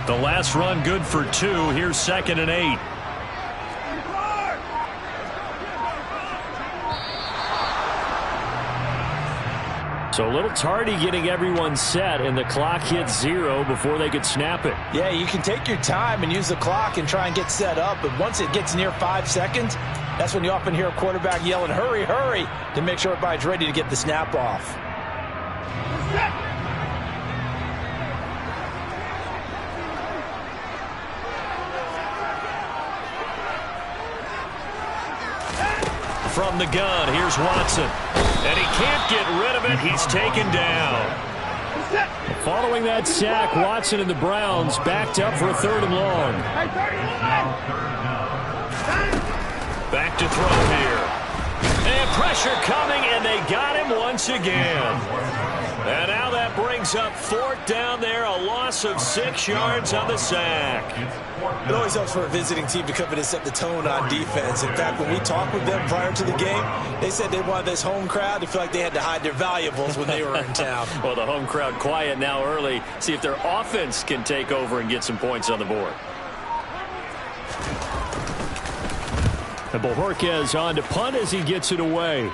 The last run good for 2. Here's 2nd and 8. So a little tardy getting everyone set, and the clock hits 0 before they could snap it. Yeah, you can take your time and use the clock and try and get set up, but once it gets near 5 seconds, that's when you often hear a quarterback yelling, hurry, hurry, to make sure everybody's ready to get the snap off. From the gun, here's Watson. And he can't get rid of it. He's taken down. Following that sack, Watson and the Browns backed up for a 3rd and long. Back to throw here. And pressure coming, and they got him once again. And now that brings up 4th down there, a loss of 6 yards on the sack. It always helps for a visiting team to come in and set the tone on defense. In fact, when we talked with them prior to the game, they said they wanted this home crowd to feel like they had to hide their valuables when they were in town. Well, the home crowd quiet now early. See if their offense can take over and get some points on the board. And Bojorquez on to punt as he gets it away.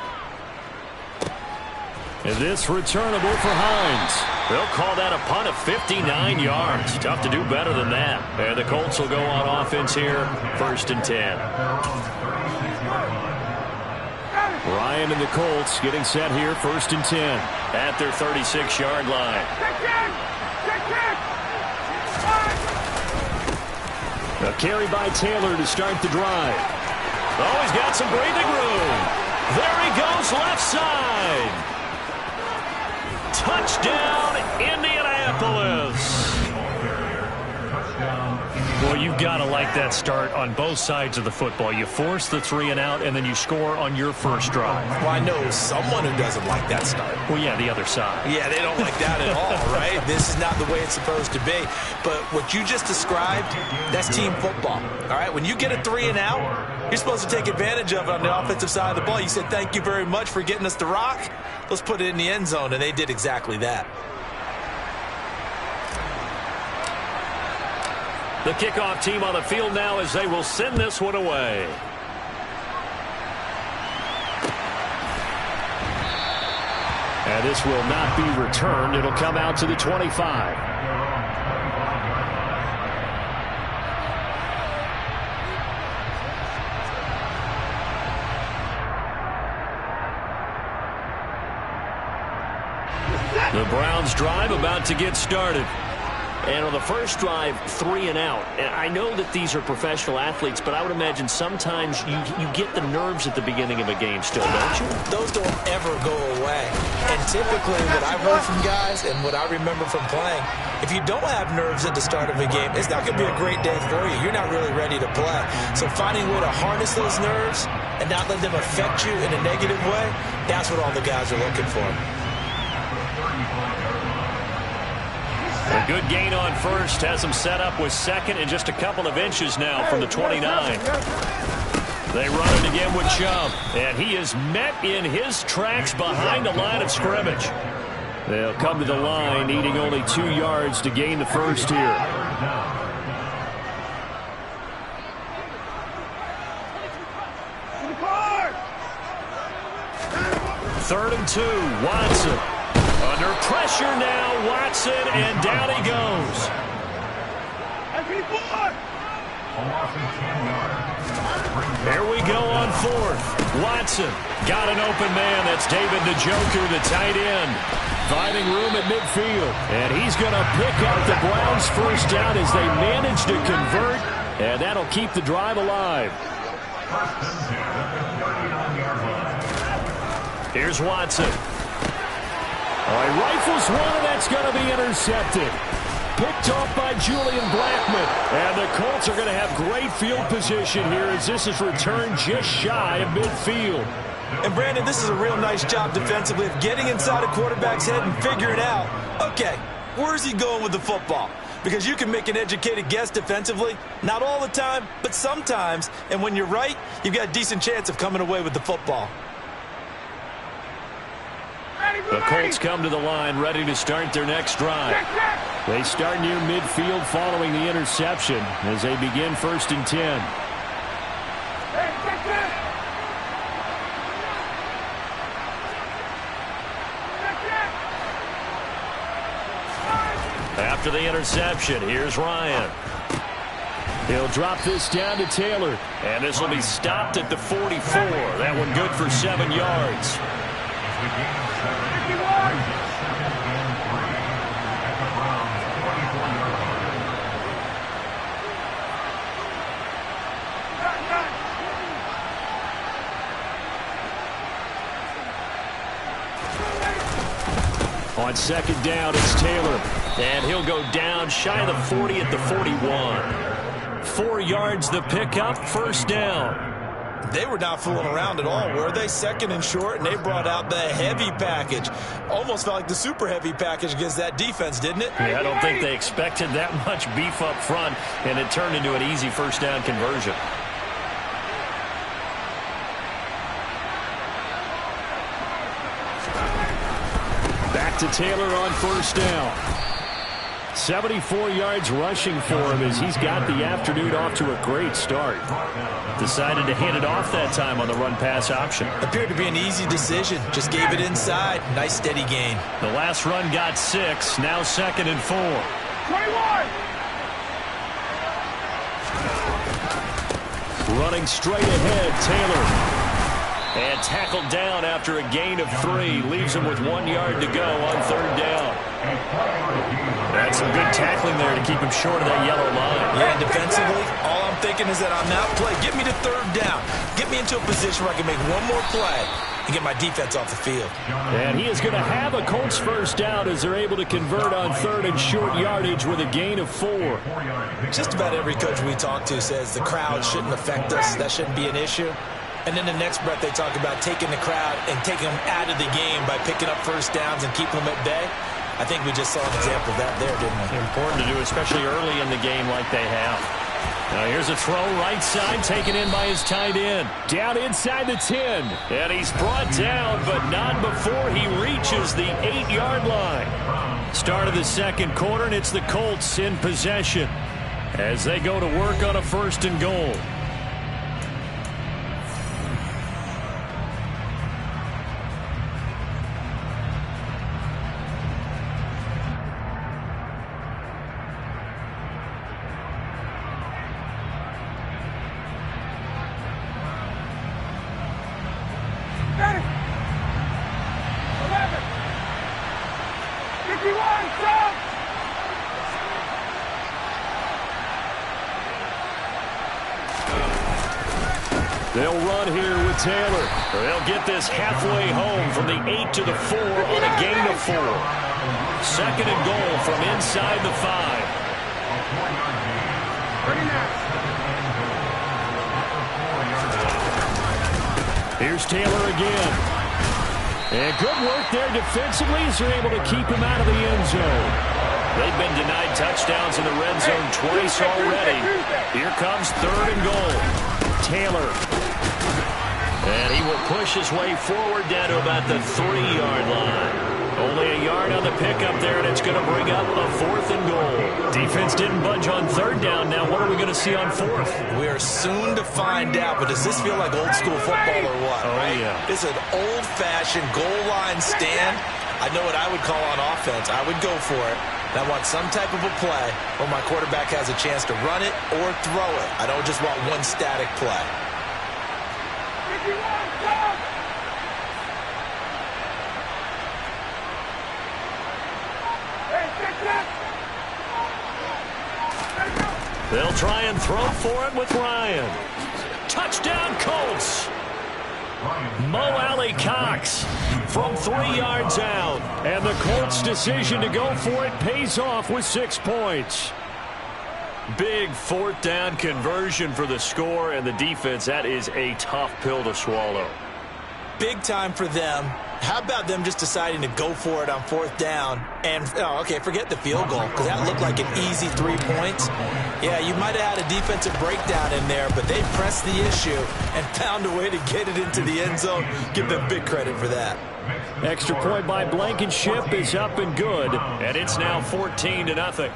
And this returnable for Hines. They'll call that a punt of 59 yards. Tough to do better than that. And the Colts will go on offense here, 1st and 10. Ryan and the Colts getting set here, 1st and 10. At their 36-yard line. A carry by Taylor to start the drive. Oh, he's got some breathing room. There he goes, left side. Touchdown, Indianapolis. Well, you've got to like that start on both sides of the football. You force the 3 and out, and then you score on your first drive. Well, I know someone who doesn't like that start. Well, yeah, the other side. Yeah, they don't like that at all, right? This is not the way it's supposed to be. But what you just described, that's team football, all right? When you get a 3 and out, you're supposed to take advantage of it on the offensive side of the ball. You said, thank you very much for getting us the rock. Let's put it in the end zone, and they did exactly that. The kickoff team on the field now as they will send this one away. And this will not be returned. It'll come out to the 25. The Browns drive about to get started. And on the first drive, 3 and out. And I know that these are professional athletes, but I would imagine sometimes you get the nerves at the beginning of a game still, don't you? Those don't ever go away. And typically what I've heard from guys and what I remember from playing, if you don't have nerves at the start of a game, it's not going to be a great day for you. You're not really ready to play. So finding a way to harness those nerves and not let them affect you in a negative way, that's what all the guys are looking for. A good gain on first has him set up with 2nd and just a couple of inches now from the 29. They run it again with Chubb, and he is met in his tracks behind the line of scrimmage. They'll come to the line, needing only 2 yards to gain the first here. 3rd and 2, Watson. Under pressure now, Watson, and down he goes. There we go on 4th. Watson got an open man. That's David Njoku, the tight end. Finding room at midfield. And he's going to pick up the Browns' first down as they manage to convert. And that'll keep the drive alive. Here's Watson. All right, rifles one, and that's going to be intercepted. Picked off by Julian Blackmon. And the Colts are going to have great field position here as this is returned just shy of midfield. And, Brandon, this is a real nice job defensively of getting inside a quarterback's head and figuring out, okay, where's he going with the football? Because you can make an educated guess defensively, not all the time, but sometimes. And when you're right, you've got a decent chance of coming away with the football. Ready, The Colts come to the line ready to start their next drive. They start near midfield following the interception as they begin 1st and 10. After the interception, here's Ryan. He'll drop this down to Taylor. And this will be stopped at the 44. That one good for 7 yards. On 2nd down, it's Taylor. And he'll go down shy of the 40 at the 41. 4 yards the pickup, 1st down. They were not fooling around at all, were they? 2nd and short, and they brought out the heavy package. Almost felt like the super heavy package against that defense, didn't it? Yeah, I don't think they expected that much beef up front, and it turned into an easy 1st down conversion. Back to Taylor on 1st down. 74 yards rushing for him as he's got the afternoon off to a great start. Decided to hand it off that time on the run-pass option. Appeared to be an easy decision. Just gave it inside. Nice steady gain. The last run got 6. Now 2nd and 4. 21. Running straight ahead, Taylor. And tackled down after a gain of 3. Leaves him with 1 yard to go on 3rd down. That's some good tackling there to keep him short of that yellow line. Yeah, and defensively, all I'm thinking is that on that play, get me to 3rd down. Get me into a position where I can make one more play and get my defense off the field. And he is going to have a Colts 1st down as they're able to convert on 3rd and short yardage with a gain of 4. Just about every coach we talk to says the crowd shouldn't affect us. That shouldn't be an issue. And then the next breath they talk about taking the crowd and taking them out of the game by picking up 1st downs and keeping them at bay. I think we just saw an example of that there, didn't we? Important to do, especially early in the game like they have. Now here's a throw right side, taken in by his tight end. Down inside the 10. And he's brought down, but not before he reaches the 8-yard line. Start of the 2nd quarter, and it's the Colts in possession as they go to work on a 1st and goal. They'll run here with Taylor. They'll get this halfway home from the 8 to the 4 on a gain of 4. 2nd and goal from inside the 5. Here's Taylor again. And good work there defensively as they're able to keep him out of the end zone. They've been denied touchdowns in the red zone twice already. Here comes 3rd and goal. Taylor. And he will push his way forward down to about the 3-yard line. Only a yard on the pickup there, and it's going to bring up a 4th and goal. Defense didn't budge on 3rd down. Now what are we going to see on 4th? We are soon to find out, but does this feel like old school football or what? Oh, right? Yeah. It's an old-fashioned goal line stand. I know what I would call on offense. I would go for it. And I want some type of a play where my quarterback has a chance to run it or throw it. I don't just want one static play. They'll try and throw for it with Ryan. Touchdown, Colts. Mo Alley Cox from 3 yards out. And the Colts' decision to go for it pays off with 6 points. Big 4th down conversion for the score, and the defense, that is a tough pill to swallow. Big time for them. How about them just deciding to go for it on 4th down and, okay, forget the field goal because that looked like an easy 3 points. Yeah, you might have had a defensive breakdown in there, but they pressed the issue and found a way to get it into the end zone. Give them big credit for that. Extra point by Blankenship is up and good, and it's now 14-0.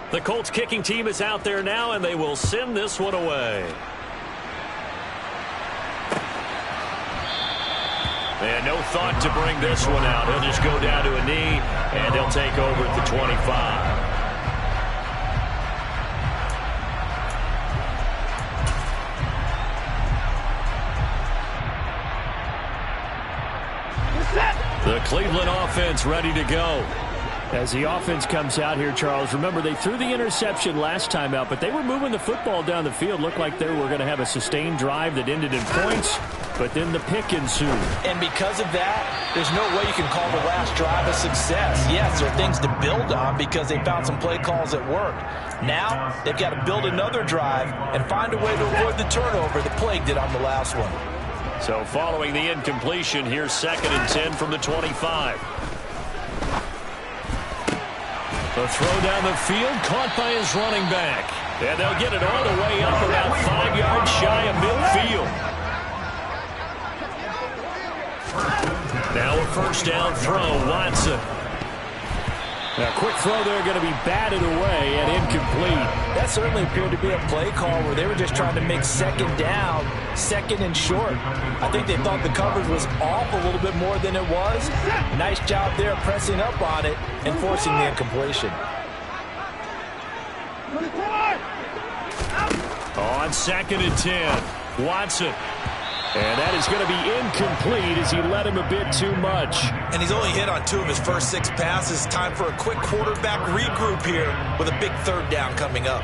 The Colts kicking team is out there now, and they will send this one away. And no thought to bring this one out. He'll just go down to a knee, and he'll take over at the 25. The Cleveland offense ready to go. As the offense comes out here, Charles, remember they threw the interception last time out, but they were moving the football down the field. Looked like they were going to have a sustained drive that ended in points, but then the pick ensued. And because of that, there's no way you can call the last drive a success. Yes, there are things to build on because they found some play calls that worked. Now they've got to build another drive and find a way to avoid the turnover that plagued it on the last one. So following the incompletion, here's 2nd and 10 from the 25. The throw down the field, caught by his running back. And they'll get it all the way up about 5 yards shy of midfield. Now a 1st down throw, Watson. Now, quick throw there going to be batted away and incomplete. That certainly appeared to be a play call where they were just trying to make 2nd down, 2nd and short. I think they thought the coverage was off a little bit more than it was. Nice job there pressing up on it and forcing the incompletion. On 2nd and 10, Watson. And that is going to be incomplete as he led him a bit too much. And he's only hit on 2 of his first 6 passes. Time for a quick quarterback regroup here with a big 3rd down coming up.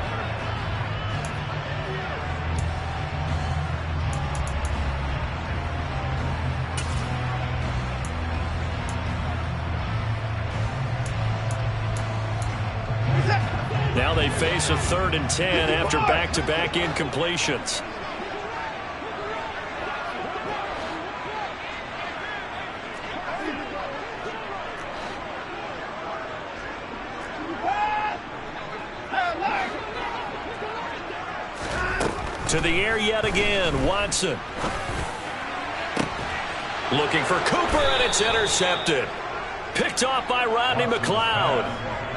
Now they face a 3rd and 10 after back-to-back incompletions. To the air yet again, Watson. Looking for Cooper, and it's intercepted. Picked off by Rodney McLeod.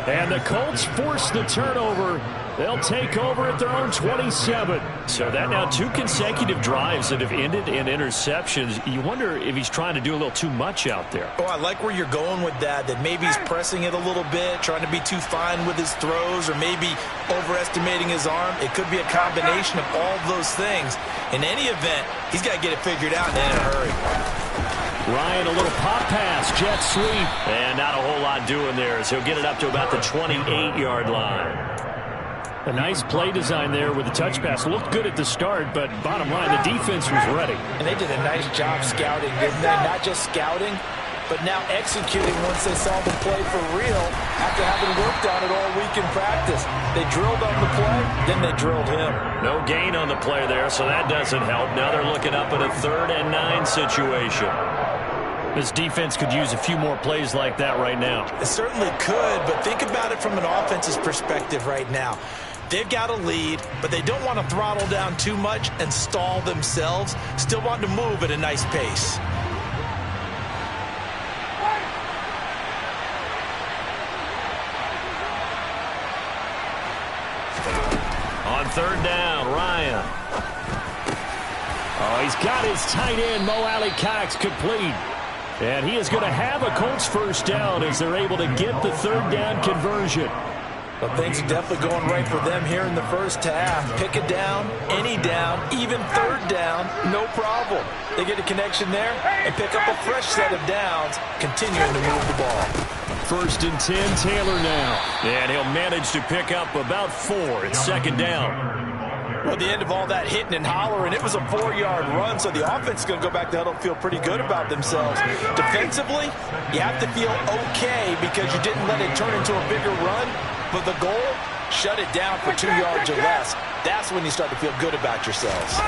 And the Colts force the turnover. They'll take over at their own 27. So that now 2 consecutive drives that have ended in interceptions. You wonder if he's trying to do a little too much out there. Oh, I like where you're going with that maybe he's pressing it a little bit, trying to be too fine with his throws, or maybe overestimating his arm. It could be a combination of all of those things. In any event, he's got to get it figured out and in a hurry. Ryan, a little pop pass, jet sweep. And not a whole lot doing there as he'll get it up to about the 28-yard line. A nice play design there with the touch pass. Looked good at the start, but bottom line, the defense was ready. And they did a nice job scouting, didn't they? Not just scouting, but now executing once they saw the play for real after having worked on it all week in practice. They drilled on the play, then they drilled him. No gain on the play there, so that doesn't help. Now they're looking up at a 3rd and 9 situation. This defense could use a few more plays like that right now. It certainly could, but think about it from an offense's perspective right now. They've got a lead, but they don't want to throttle down too much and stall themselves. Still want to move at a nice pace. On 3rd down, Ryan. Oh, he's got his tight end, Mo Alley-Cox, complete. And he is going to have a Colts 1st down as they're able to get the 3rd down conversion. Well, things are definitely going right for them here in the first half. Pick a down, any down, even 3rd down, no problem. They get a connection there and pick up a fresh set of downs, continuing to move the ball. 1st and 10, Taylor now. And he'll manage to pick up about 4 at 2nd down. Well, at the end of all that hitting and hollering, it was a 4-yard run, so the offense is going to go back to huddle and feel pretty good about themselves. Defensively, you have to feel okay because you didn't let it turn into a bigger run, but the goal, shut it down for 2 yards or less. That's when you start to feel good about yourselves.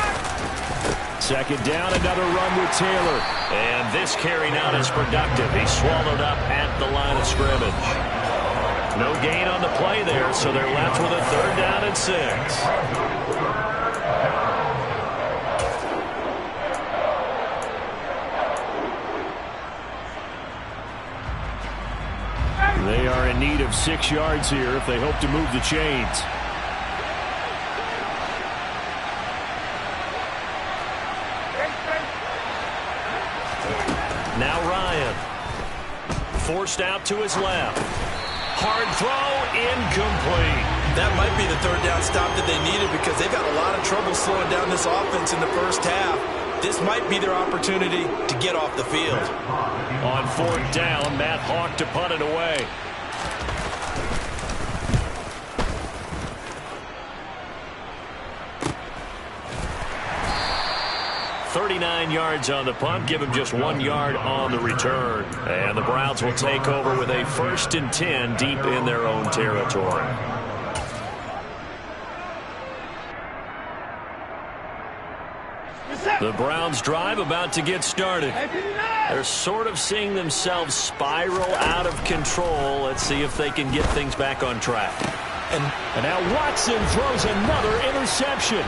Second down, another run with Taylor. And this carry not as productive. He's swallowed up at the line of scrimmage. No gain on the play there, so they're left with a 3rd down and 6. They are in need of 6 yards here if they hope to move the chains. Now Ryan. Forced out to his left. Hard throw, incomplete. That might be the 3rd down stop that they needed because they've had a lot of trouble slowing down this offense in the first half. This might be their opportunity to get off the field. On 4th down, Matt Hawk to punt it away. .39 yards on the punt, give him just 1 yard on the return. And the Browns will take over with a 1st and 10 deep in their own territory. The Browns drive about to get started. They're sort of seeing themselves spiral out of control. Let's see if they can get things back on track. And now Watson throws another interception.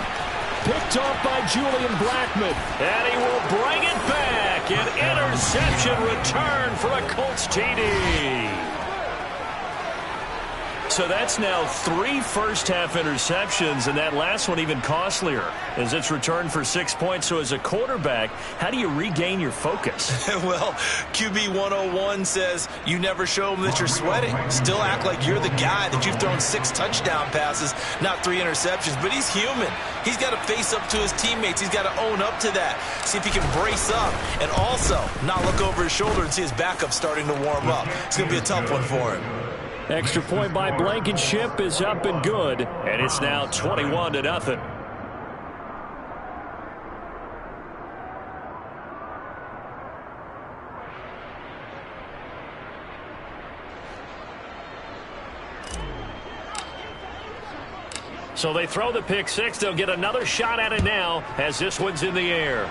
Picked off by Julian Blackmon. And he will bring it back. An interception return for a Colts TD. So that's now 3 first-half interceptions, and that last one even costlier as it's returned for 6 points. So as a quarterback, how do you regain your focus? Well, QB 101 says you never show them that you're sweating. Still act like you're the guy, that you've thrown 6 touchdown passes, not 3 interceptions. But he's human. He's got to face up to his teammates. He's got to own up to that. See if he can brace up and also not look over his shoulder and see his backup starting to warm up. It's going to be a tough one for him. Extra point by Blankenship is up and good, and it's now 21-0. So they throw the pick 6. They'll get another shot at it now as this one's in the air.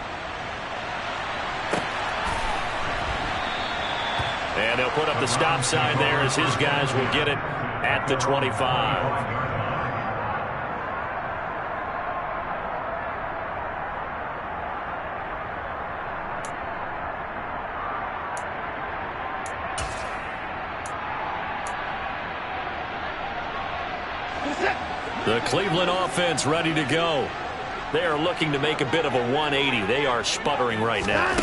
And they'll put up the stop sign there as his guys will get it at the 25. The Cleveland offense ready to go. They are looking to make a bit of a 180. They are sputtering right now.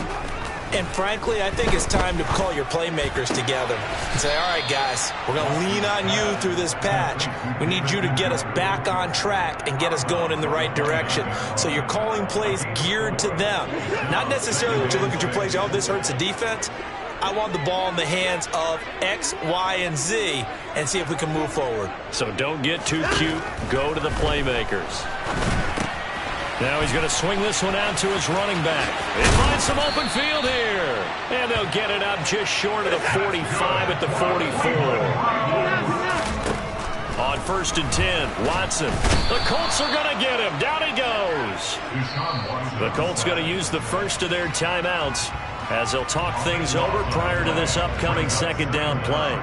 And frankly, I think it's time to call your playmakers together and say, all right, guys, we're going to lean on you through this patch. We need you to get us back on track and get us going in the right direction. So you're calling plays geared to them. Not necessarily that you look at your plays, oh, this hurts the defense. I want the ball in the hands of X, Y, and Z and see if we can move forward. So don't get too cute. Go to the playmakers. Now he's going to swing this one out to his running back. They find some open field here. And they'll get it up just short of the 45 at the 44. On 1st and 10, Watson. The Colts are going to get him. Down he goes. The Colts going to use the first of their timeouts as they'll talk things over prior to this upcoming 2nd down play.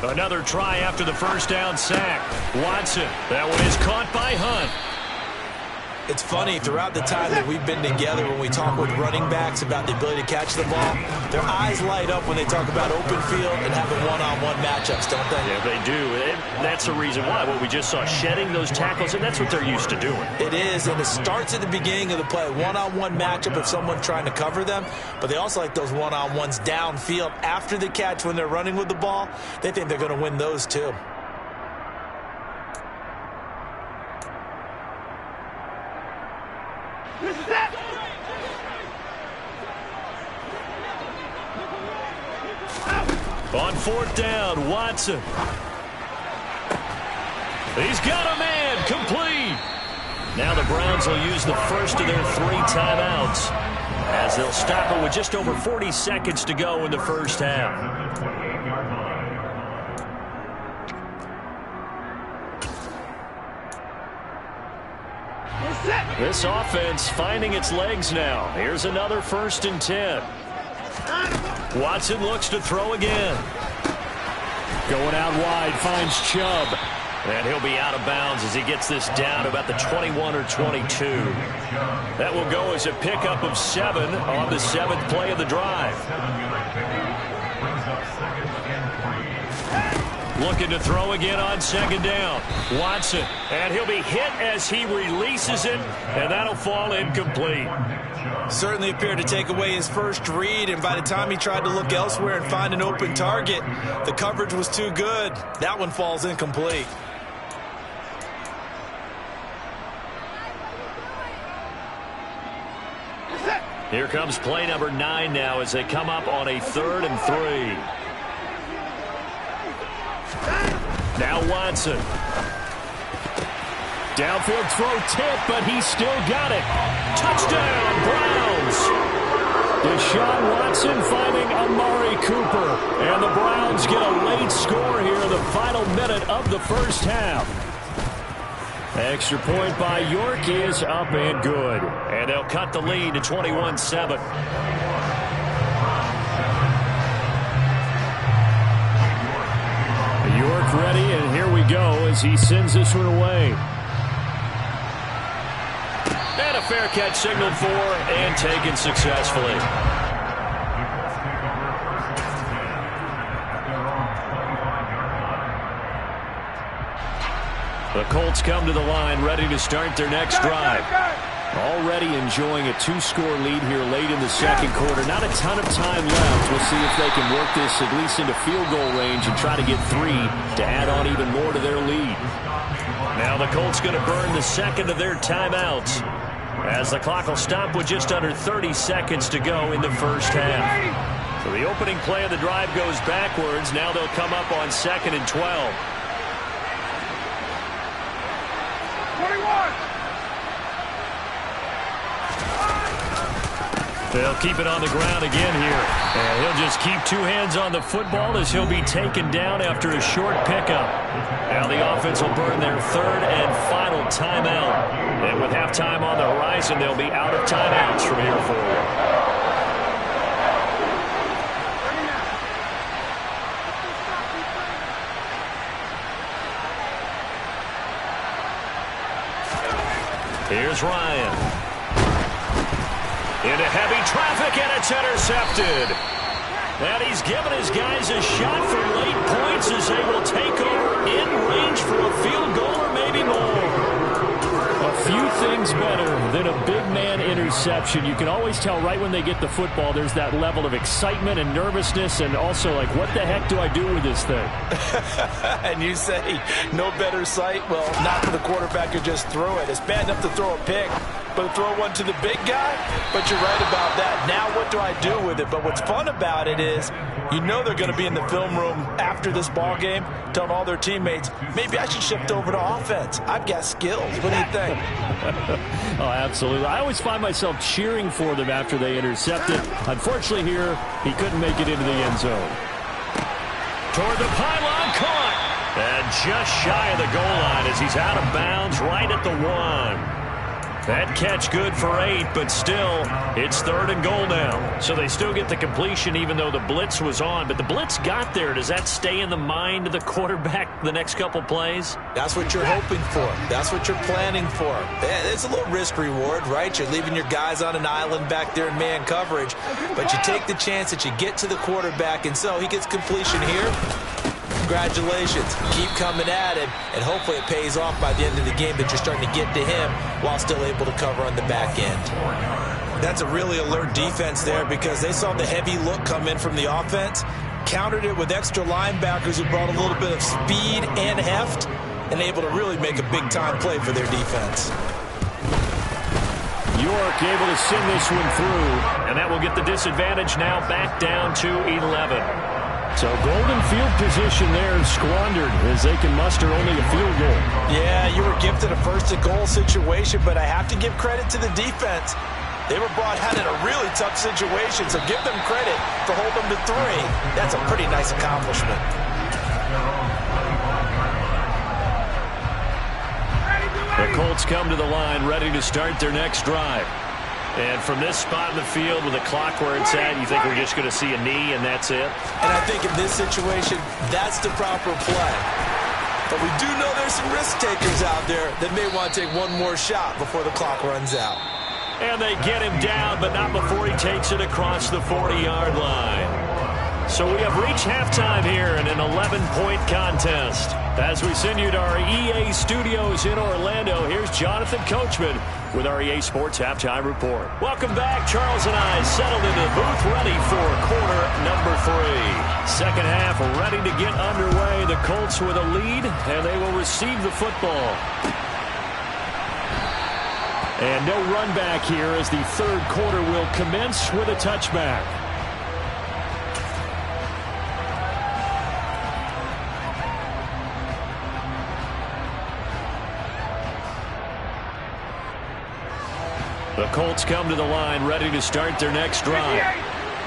Another try after the 1st down sack. Watson. That one is caught by Hunt. It's funny, throughout the time that we've been together, when we talk with running backs about the ability to catch the ball, their eyes light up when they talk about open field and having one-on-one matchups, don't they? Yeah, they do. And that's the reason why. What we just saw, shedding those tackles, and that's what they're used to doing. It is, and it starts at the beginning of the play. One-on-one matchup if someone's trying to cover them, but they also like those one-on-ones downfield after the catch when they're running with the ball. They think they're going to win those too. On fourth down, Watson. He's got a man, complete. Now the Browns will use the first of their 3 timeouts as they'll stop it with just over 40 seconds to go in the first half. This offense finding its legs now. Here's another 1st and 10. Watson looks to throw again. Going out wide, finds Chubb. And he'll be out of bounds as he gets this down about the 21 or 22. That will go as a pickup of 7 on the 7th play of the drive. Looking to throw again on 2nd down. Watson, and he'll be hit as he releases it, and that'll fall incomplete. Certainly appeared to take away his first read, and by the time he tried to look elsewhere and find an open target, the coverage was too good. That one falls incomplete. Here comes play number 9 now as they come up on a 3rd and 3. Now Watson. Downfield throw tip, but he still got it. Touchdown, Browns. Deshaun Watson finding Amari Cooper. And the Browns get a late score here in the final minute of the first half. Extra point by York is up and good. And they'll cut the lead to 21-7. York ready, and here we go as he sends this one away. And a fair catch signaled for and taken successfully. The Colts come to the line ready to start their next drive. Already enjoying a 2-score lead here late in the second quarter. Not a ton of time left. We'll see if they can work this at least into field goal range and try to get 3 to add on even more to their lead. Now the Colts going to burn the second of their timeouts as the clock will stop with just under 30 seconds to go in the first half. So the opening play of the drive goes backwards. Now they'll come up on 2nd and 12. 21. They'll keep it on the ground again here. And he'll just keep 2 hands on the football as he'll be taken down after a short pickup. Now the offense will burn their 3rd and final timeout. And with halftime on the horizon, they'll be out of timeouts from here forward. Here's Ryan. Into heavy traffic, and it's intercepted. And he's given his guys a shot for late points as they will take over in range for a field goal or maybe more. A few things better than a big man interception. You can always tell right when they get the football, there's that level of excitement and nervousness, and also like, what the heck do I do with this thing? And you say no better sight? Well, not for the quarterback who just threw it. It's bad enough to throw a pick, but throw one to the big guy? But you're right about that. Now what do I do with it? But what's fun about it is you know they're going to be in the film room after this ball game telling all their teammates, maybe I should shift over to offense. I've got skills. What do you think? Oh, absolutely. I always find myself cheering for them after they intercept it. Unfortunately here, he couldn't make it into the end zone. Toward the pylon, caught. And just shy of the goal line as he's out of bounds right at the 1. That catch good for 8, but still, it's 3rd and goal now. So they still get the completion even though the blitz was on. But the blitz got there. Does that stay in the mind of the quarterback the next couple plays? That's what you're hoping for. That's what you're planning for. It's a little risk-reward, right? You're leaving your guys on an island back there in man coverage. But you take the chance that you get to the quarterback, and so he gets completion here. Congratulations. Keep coming at it, and hopefully it pays off by the end of the game that you're starting to get to him while still able to cover on the back end. That's a really alert defense there because they saw the heavy look come in from the offense, countered it with extra linebackers who brought a little bit of speed and heft, and able to really make a big-time play for their defense. York able to send this one through, and that will get the disadvantage now back down to 11. So golden field position there squandered as they can muster only a field goal. Yeah, you were gifted a 1st and goal situation, but I have to give credit to the defense. They were brought out in a really tough situation, so give them credit for holding them to 3. That's a pretty nice accomplishment. The Colts come to the line ready to start their next drive. And from this spot in the field with the clock where it's at, you think we're just going to see a knee and that's it? And I think in this situation, that's the proper play. But we do know there's some risk takers out there that may want to take one more shot before the clock runs out. And they get him down, but not before he takes it across the 40-yard line. So we have reached halftime here in an 11-point contest. As we send you to our EA studios in Orlando, here's Jonathan Coachman with our EA Sports Halftime Report. Welcome back. Charles and I settled into the booth ready for quarter number 3. Second half ready to get underway. The Colts with a lead, and they will receive the football. And no run back here as the third quarter will commence with a touchback. The Colts come to the line ready to start their next drive.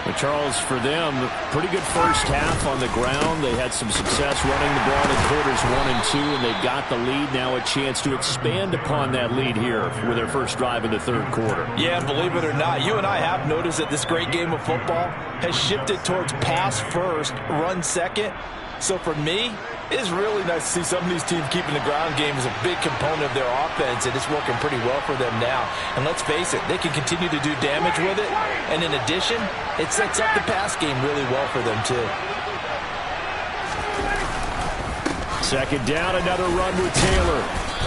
But Charles, for them, pretty good first half on the ground. They had some success running the ball in quarters 1 and 2, and they've got the lead. Now a chance to expand upon that lead here with their first drive in the third quarter. Yeah, believe it or not, you and I have noticed that this great game of football has shifted towards pass first, run second. So for me, it's really nice to see some of these teams keeping the ground game as a big component of their offense, and it's working pretty well for them now. And let's face it, they can continue to do damage with it. And in addition, it sets up the pass game really well for them, too. Second down, another run with Taylor.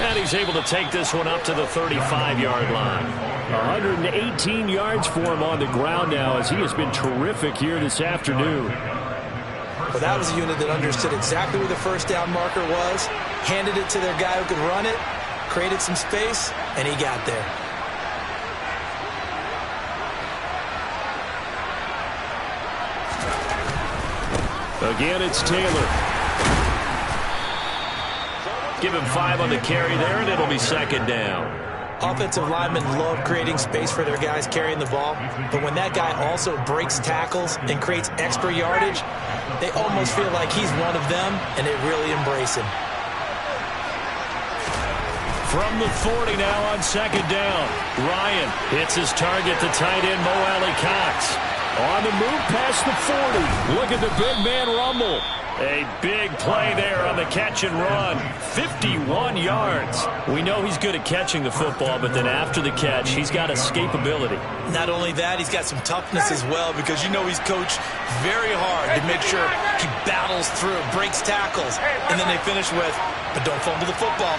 And he's able to take this one up to the 35-yard line. 118 yards for him on the ground now as he has been terrific here this afternoon. Well, that was a unit that understood exactly where the first down marker was, handed it to their guy who could run it, created some space, and he got there. Again, it's Taylor. Give him 5 on the carry there, and it'll be second down. Offensive linemen love creating space for their guys carrying the ball, but when that guy also breaks tackles and creates extra yardage, they almost feel like he's one of them, and they really embrace him. From the 40 now on second down. Ryan hits his target, the tight end, Mo Alley-Cox. On the move past the 40. Look at the big man rumble. A big play there on the catch and run. 51 yards. We know he's good at catching the football, but then after the catch, he's got escapability. Not only that, he's got some toughness as well, because you know he's coached very hard to make sure he battles through, breaks tackles, and then they finish with, but don't fumble the football.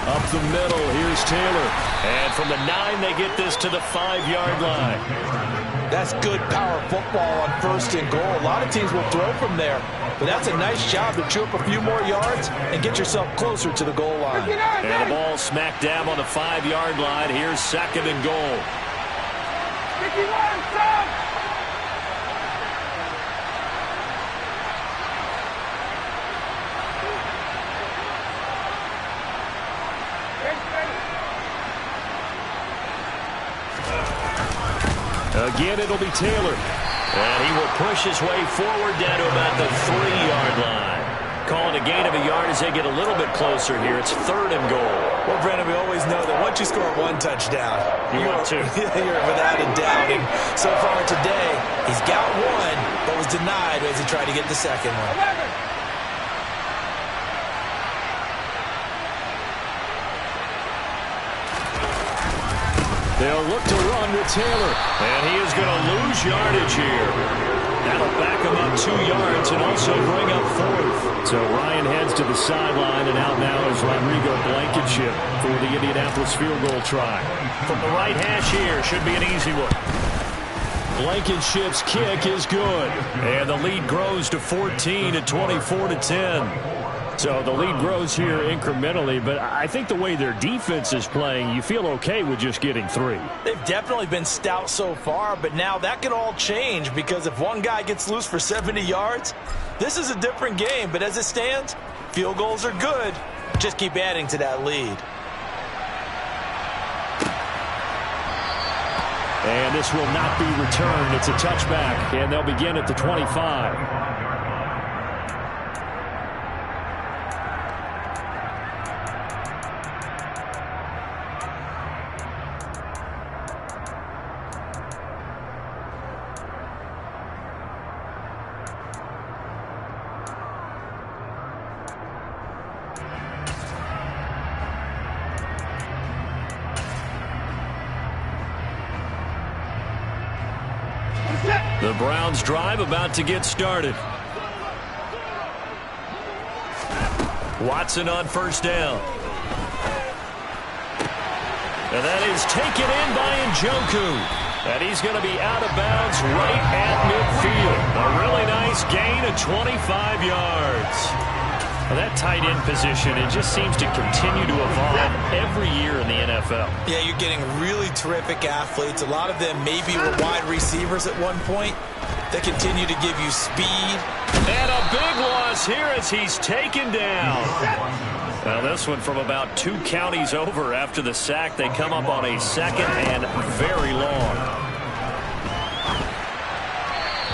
Up the middle, here's Taylor. And from the 9, they get this to the 5-yard line. That's good power football on first and goal. A lot of teams will throw from there, but that's a nice job to chew up a few more yards and get yourself closer to the goal line. And the ball smack dab on the 5-yard line. Here's second and goal. Again, it'll be Taylor. And he will push his way forward down to about the 3-yard line. calling a gain of a yard as they get a little bit closer here. It's 3rd and goal. Well, Brandon, we always know that once you score 1 touchdown, you want to. You're without a doubt. And so far today, he's got 1, but was denied as he tried to get the second one. 11. They'll look to run with Taylor. And he is going to lose yardage here. That'll back him up 2 yards and also bring up 4th. So Ryan heads to the sideline, and out now is Rodrigo Blankenship for the Indianapolis field goal try. From the right hash here, should be an easy one. Blankenship's kick is good. And the lead grows to 14 at 24-10. So the lead grows here incrementally, but I think the way their defense is playing, you feel okay with just getting 3. They've definitely been stout so far, but now that could all change because if one guy gets loose for 70 yards, this is a different game. But as it stands, field goals are good. Just keep adding to that lead. And this will not be returned. It's a touchback, and they'll begin at the 25. The Browns drive about to get started. Watson on 1st down. And that is taken in by Njoku. And he's going to be out of bounds right at midfield. A really nice gain of 25 yards. Well, that tight end position, it just seems to continue to evolve every year in the NFL. Yeah, you're getting really terrific athletes. A lot of them maybe were wide receivers at one point. They continue to give you speed. And a big loss here as he's taken down. Well, this one from about 2 counties over after the sack. They come up on a 2nd and very long.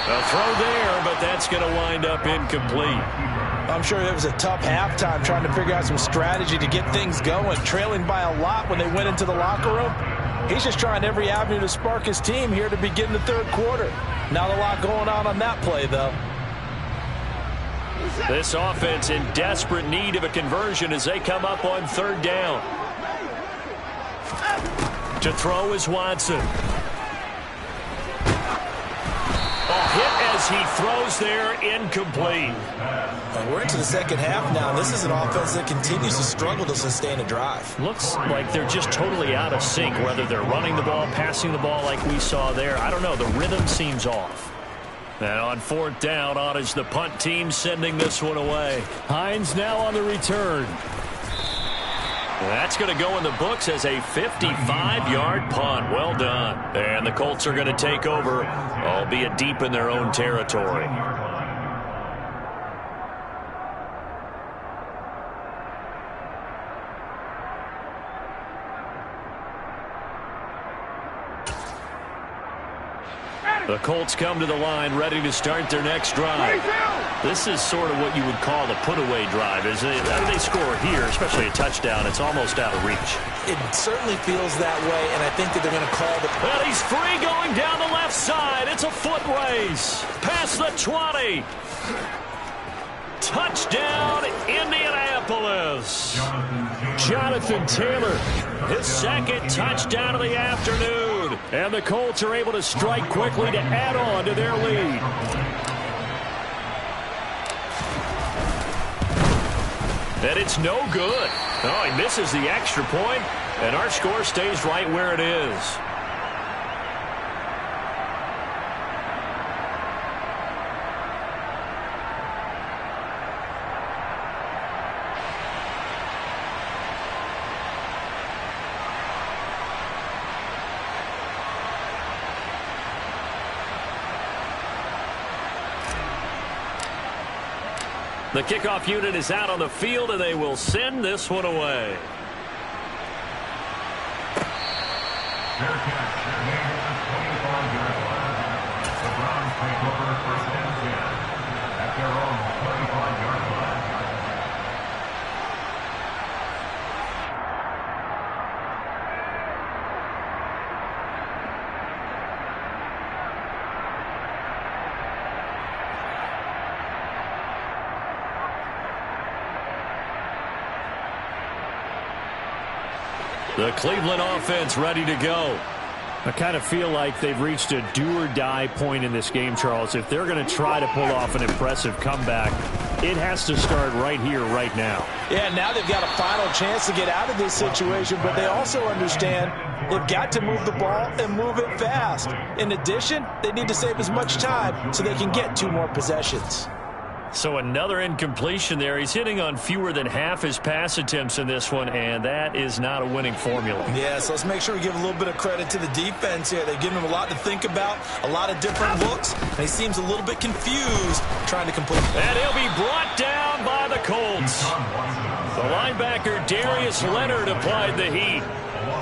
A throw there, but that's going to wind up incomplete. I'm sure it was a tough halftime trying to figure out some strategy to get things going. Trailing by a lot when they went into the locker room. He's just trying every avenue to spark his team here to begin the 3rd quarter. Not a lot going on that play, though. This offense in desperate need of a conversion as they come up on 3rd down. To throw is Watson. A hit as he throws there, incomplete. And we're into the 2nd half now. This is an offense that continues to struggle to sustain a drive. Looks like they're just totally out of sync, whether they're running the ball, passing the ball like we saw there. I don't know. The rhythm seems off. And on 4th down, on is the punt team sending this one away. Hines now on the return. That's going to go in the books as a 55-yard punt. Well done. And the Colts are going to take over, albeit deep in their own territory. The Colts come to the line ready to start their next drive. This is sort of what you would call a put-away drive. As they score here, especially a touchdown, it's almost out of reach. It certainly feels that way, and I think that they're going to call the... Well, he's free going down the left side. It's a foot race. Past the 20. Touchdown, Indianapolis. Jonathan Taylor, his 2nd touchdown of the afternoon. And the Colts are able to strike quickly to add on to their lead. And it's no good. Oh, he misses the extra point, and our score stays right where it is. The kickoff unit is out on the field, and they will send this one away. The Cleveland offense ready to go. I kind of feel like they've reached a do-or-die point in this game, Charles. If they're going to try to pull off an impressive comeback, it has to start right here, right now. Yeah, now they've got a final chance to get out of this situation, but they also understand they've got to move the ball and move it fast. In addition, they need to save as much time so they can get 2 more possessions. So another incompletion there. He's hitting on fewer than half his pass attempts in this one, and that is not a winning formula. Yeah, so let's make sure we give a little bit of credit to the defense here. They've given him a lot to think about, a lot of different looks, and he seems a little bit confused trying to complete. And he'll be brought down by the Colts. The linebacker Darius Leonard applied the heat.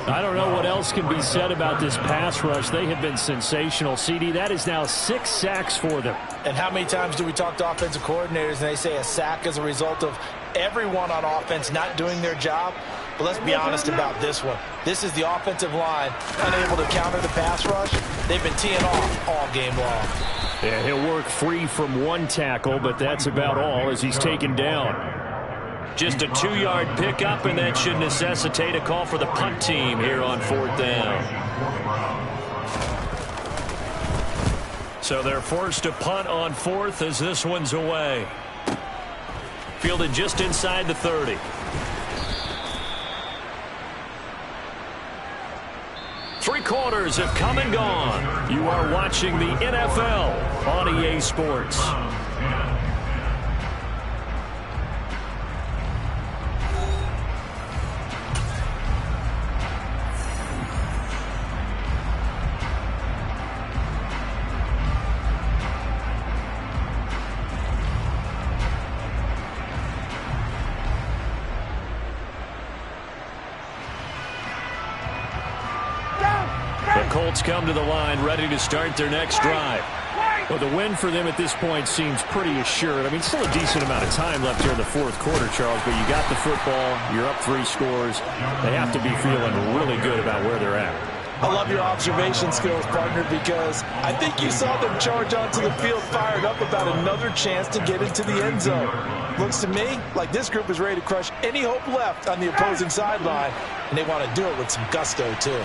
I don't know what else can be said about this pass rush. They have been sensational. CD, that is now 6 sacks for them. And how many times do we talk to offensive coordinators and they say a sack is a result of everyone on offense not doing their job? But let's be honest about this one. This is the offensive line unable to counter the pass rush. They've been teeing off all game long. Yeah, he'll work free from 1 tackle, but that's about all as he's taken down. Just a 2-yard pickup, and that should necessitate a call for the punt team here on 4th down. So they're forced to punt on 4th as this one's away. Fielded just inside the 30. Three quarters have come and gone. You are watching the NFL on EA Sports. Colts come to the line ready to start their next drive. Well, the win for them at this point seems pretty assured. I mean, still a decent amount of time left here in the 4th quarter, Charles, but you got the football, you're up 3 scores. They have to be feeling really good about where they're at. I love your observation skills, partner, because I think you saw them charge onto the field fired up about another chance to get into the end zone. Looks to me like this group is ready to crush any hope left on the opposing sideline, and they want to do it with some gusto, too.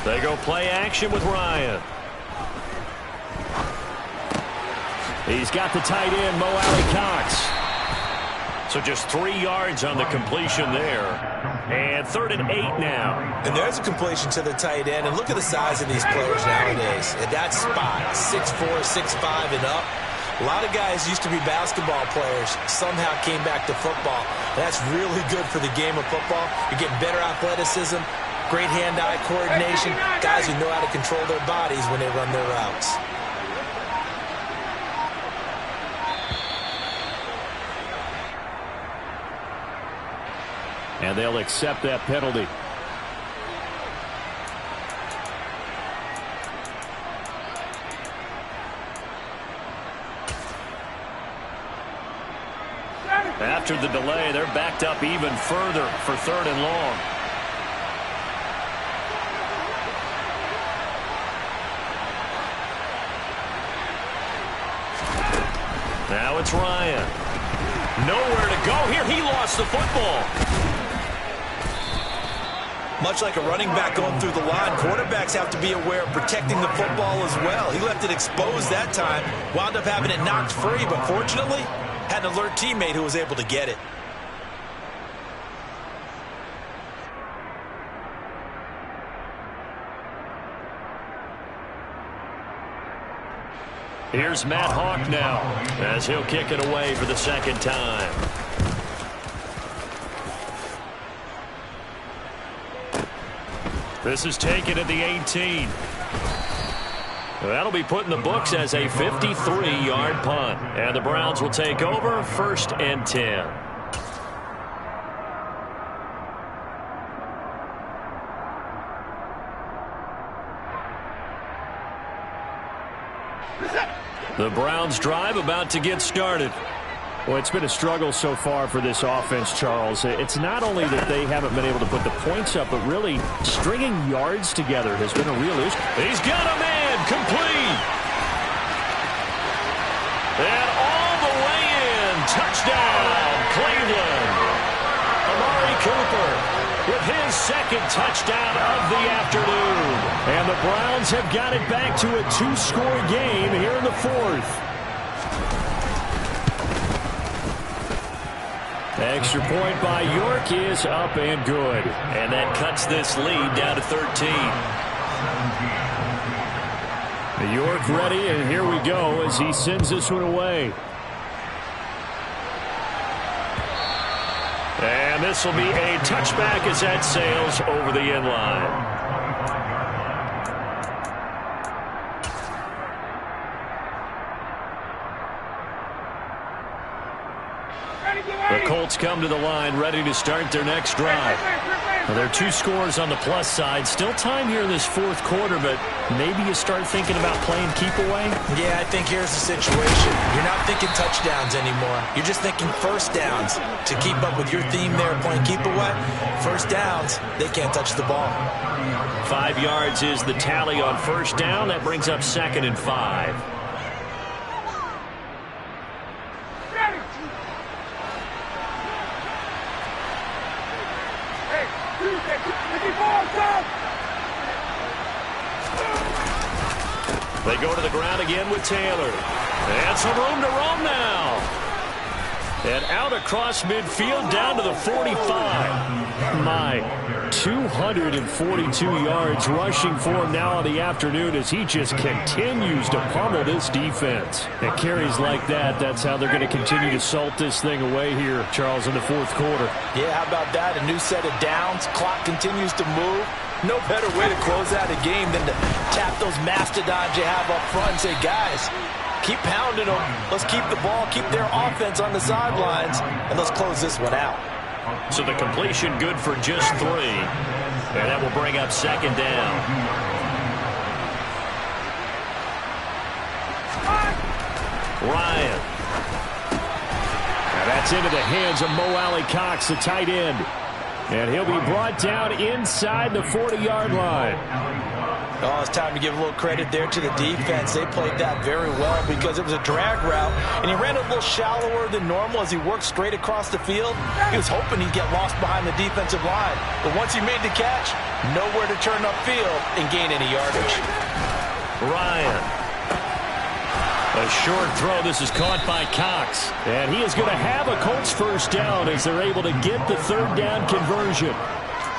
They go play action with Ryan. He's got the tight end, Mo Alley-Cox. So just 3 yards on the completion there. And 3rd and 8 now. And there's a completion to the tight end. And look at the size of these players nowadays. At that spot, 6'4", 6'5", and up. A lot of guys used to be basketball players, somehow came back to football. That's really good for the game of football. You're getting better athleticism, great hand-eye coordination, guys who know how to control their bodies when they run their routes. And they'll accept that penalty. After the delay, they're backed up even further for 3rd and long. Now it's Ryan. Nowhere to go here. He lost the football. Much like a running back going through the line, quarterbacks have to be aware of protecting the football as well. He left it exposed that time, wound up having it knocked free, but fortunately, had an alert teammate who was able to get it. Here's Matt Hawk now as he'll kick it away for the 2nd time. This is taken at the 18. That'll be put in the books as a 53-yard punt. And the Browns will take over 1st and 10. The Browns drive about to get started. Well, it's been a struggle so far for this offense, Charles. It's not only that they haven't been able to put the points up, but really stringing yards together has been a real issue. He's got a man complete. And all the way in. Touchdown, Cleveland. Amari Cooper with his second touchdown of the afternoon. And the Browns have got it back to a 2-score game here in the fourth. Extra point by York is up and good. And that cuts this lead down to 13. York ready, and here we go as he sends this one away. And this will be a touchback as that sails over the end line. The Colts come to the line ready to start their next drive. Well, there are 2 scores on the plus side. Still time here in this fourth quarter, but maybe you start thinking about playing keep away? Yeah, I think here's the situation. You're not thinking touchdowns anymore. You're just thinking first downs. To keep up with your theme there, playing keep away, first downs, they can't touch the ball. 5 yards is the tally on first down. That brings up 2nd and 5. They go to the ground again with Taylor. And some room to roam now. And out across midfield down to the 45. My 242 yards rushing for him now on the afternoon as he just continues to pummel this defense. And carries like that, that's how they're going to continue to salt this thing away here, Charles, in the fourth quarter. Yeah, how about that? A new set of downs. Clock continues to move. No better way to close out a game than to tap those mastodons you have up front and say, guys, keep pounding them. Let's keep the ball, keep their offense on the sidelines, and let's close this one out. So the completion good for just 3. And that will bring up 2nd down. Ryan. Now that's into the hands of Mo Alley Cox, the tight end. And he'll be brought down inside the 40-yard line. Oh, it's time to give a little credit there to the defense. They played that very well because it was a drag route, and he ran a little shallower than normal as he worked straight across the field. He was hoping he'd get lost behind the defensive line. But once he made the catch, nowhere to turn upfield and gain any yardage. Ryan. A short throw. This is caught by Cox. And he is going to have a Colts first down as they're able to get the 3rd down conversion.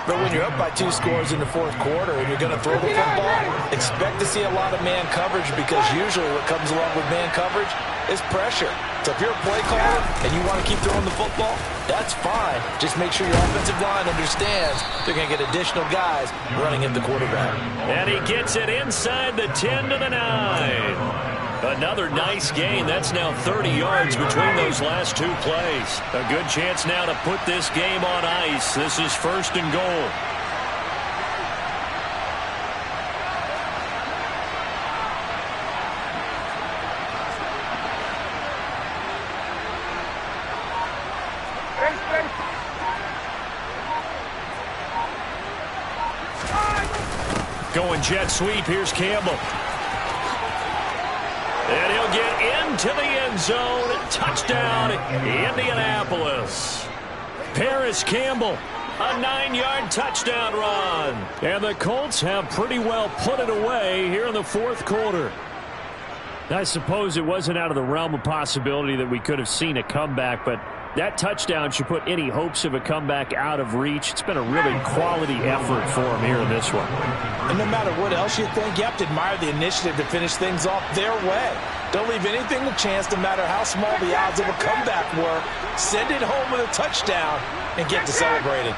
But when you're up by 2 scores in the fourth quarter and you're going to throw the football, expect to see a lot of man coverage because usually what comes along with man coverage is pressure. So if you're a play caller and you want to keep throwing the football, that's fine. Just make sure your offensive line understands they're going to get additional guys running at the quarterback. And he gets it inside the 10 to the 9. Another nice gain. That's now 30 yards between those last 2 plays. A good chance now to put this game on ice. This is 1st and goal. Going jet sweep. Here's Campbell. And he'll get into the end zone. Touchdown, Indianapolis. Paris Campbell. A 9-yard touchdown run. And the Colts have pretty well put it away here in the fourth quarter. I suppose it wasn't out of the realm of possibility that we could have seen a comeback, but that touchdown should put any hopes of a comeback out of reach. It's been a really quality effort for him here in this one. And no matter what else you think, you have to admire the initiative to finish things off their way. Don't leave anything to chance, no matter how small the odds of a comeback were. Send it home with a touchdown and get to celebrating.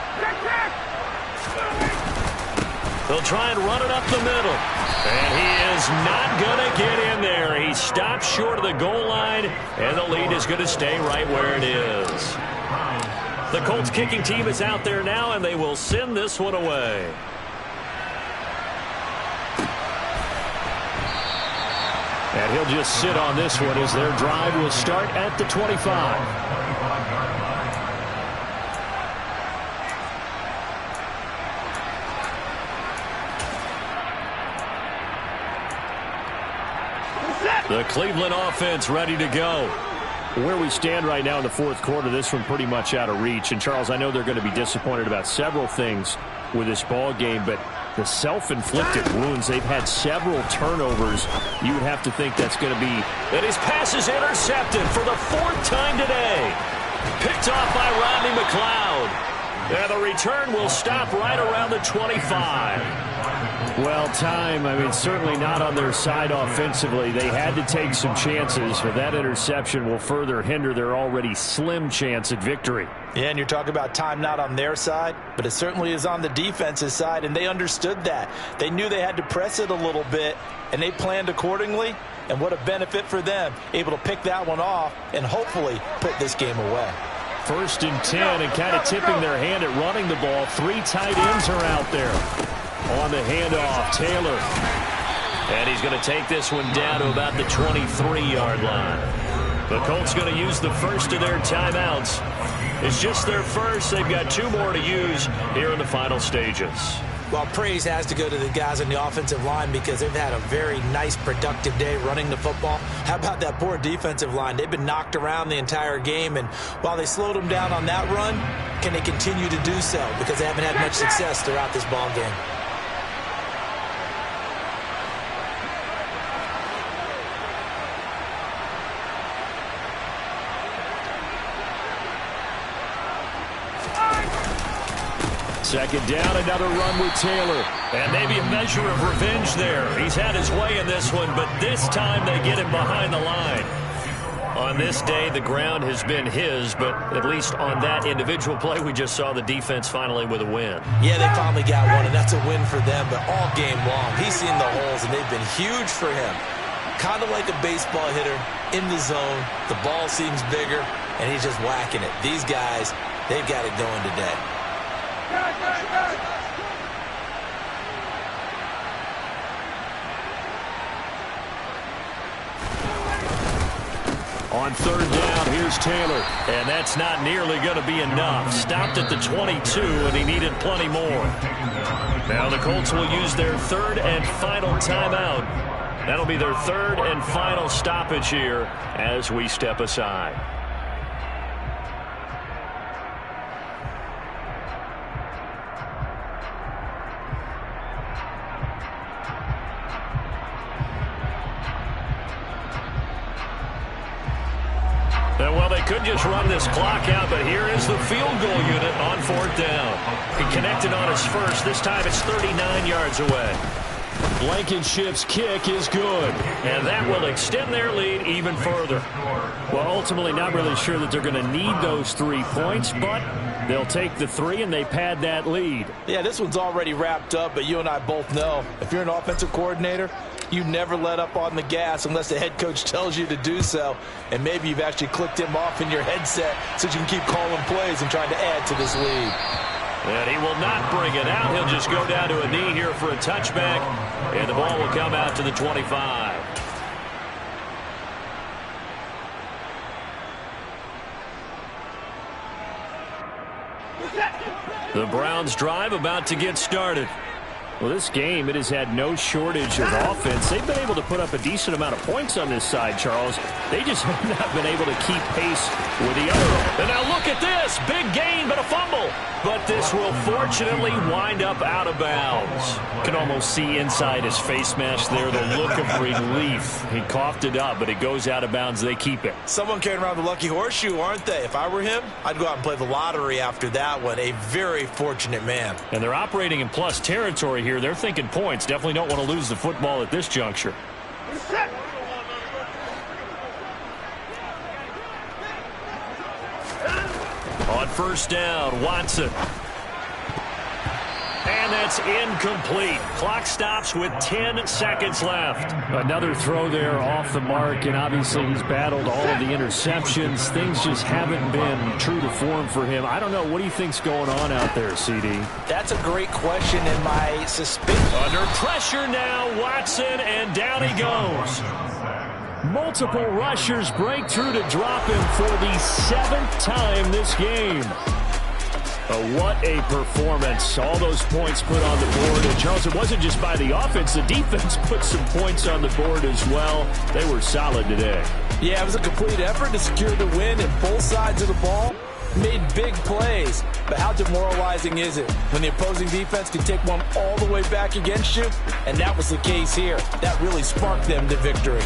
They'll try and run it up the middle. And he is not going to get in there. He stops short of the goal line, and the lead is going to stay right where it is. The Colts kicking team is out there now, and they will send this one away. And he'll just sit on this one as their drive will start at the 25. The Cleveland offense ready to go. Where we stand right now in the fourth quarter, this one pretty much out of reach. And, Charles, I know they're going to be disappointed about several things with this ball game, but the self-inflicted wounds, they've had several turnovers. You would have to think that's going to be. And his pass is intercepted for the fourth time today. Picked off by Rodney McLeod. And the return will stop right around the 25. Well, time, I mean, certainly not on their side offensively. They had to take some chances, but that interception will further hinder their already slim chance at victory. Yeah, and you're talking about time not on their side, but it certainly is on the defense's side, and they understood that. They knew they had to press it a little bit, and they planned accordingly, and what a benefit for them, able to pick that one off and hopefully put this game away. 1st and 10, and kind of tipping their hand at running the ball. 3 tight ends are out there. On the handoff, Taylor. And he's going to take this one down to about the 23-yard line. The Colts going to use the first of their timeouts. It's just their first. They've got 2 more to use here in the final stages. Well, praise has to go to the guys on the offensive line because they've had a very nice, productive day running the football. How about that poor defensive line? They've been knocked around the entire game, and while they slowed them down on that run, can they continue to do so? Because they haven't had much success throughout this ball game. Second down, another run with Taylor. And maybe a measure of revenge there. He's had his way in this one, but this time they get him behind the line. On this day, the ground has been his, but at least on that individual play, we just saw the defense finally with a win. Yeah, they finally got one, and that's a win for them, but all game long, he's seen the holes, and they've been huge for him. Kind of like a baseball hitter in the zone. The ball seems bigger, and he's just whacking it. These guys, they've got it going today. On 3rd down, here's Taylor. And that's not nearly going to be enough. Stopped at the 22, and he needed plenty more. Now the Colts will use their 3rd and final timeout. That'll be their 3rd and final stoppage here as we step aside. Well, they could just run this clock out, but here is the field goal unit on 4th down. He connected on his first. This time it's 39 yards away. Blankenship's kick is good. And that will extend their lead even further. Well, ultimately not really sure that they're going to need those 3 points, but they'll take the 3 and they pad that lead. Yeah, this one's already wrapped up, but you and I both know if you're an offensive coordinator, you never let up on the gas unless the head coach tells you to do so. And maybe you've actually clicked him off in your headset so you can keep calling plays and trying to add to this lead. And he will not bring it out. He'll just go down to a knee here for a touchback. And the ball will come out to the 25. The Browns drive about to get started. Well, this game, it has had no shortage of offense. They've been able to put up a decent amount of points on this side, Charles. They just have not been able to keep pace with the other. And now look at this. Big gain, but a fumble. But this will fortunately wind up out of bounds. Can almost see inside his face mask there the look of relief. He coughed it up, but it goes out of bounds. They keep it. Someone carrying around the lucky horseshoe, aren't they? If I were him, I'd go out and play the lottery after that one. A very fortunate man. And they're operating in plus territory here. They're thinking points. Definitely don't want to lose the football at this juncture. On 1st down, Watson. And that's incomplete. Clock stops with 10 seconds left. Another throw there off the mark, and obviously he's battled all of the interceptions. Things just haven't been true to form for him. I don't know. What do you think's going on out there, CD? That's a great question, and my suspicion. Under pressure now, Watson, and down he goes. Multiple rushers break through to drop him for the 7th time this game. What a performance. All those points put on the board. And, Charles, it wasn't just by the offense. The defense put some points on the board as well. They were solid today. Yeah, it was a complete effort to secure the win, and both sides of the ball made big plays. But how demoralizing is it when the opposing defense can take one all the way back against you? And that was the case here. That really sparked them to victory.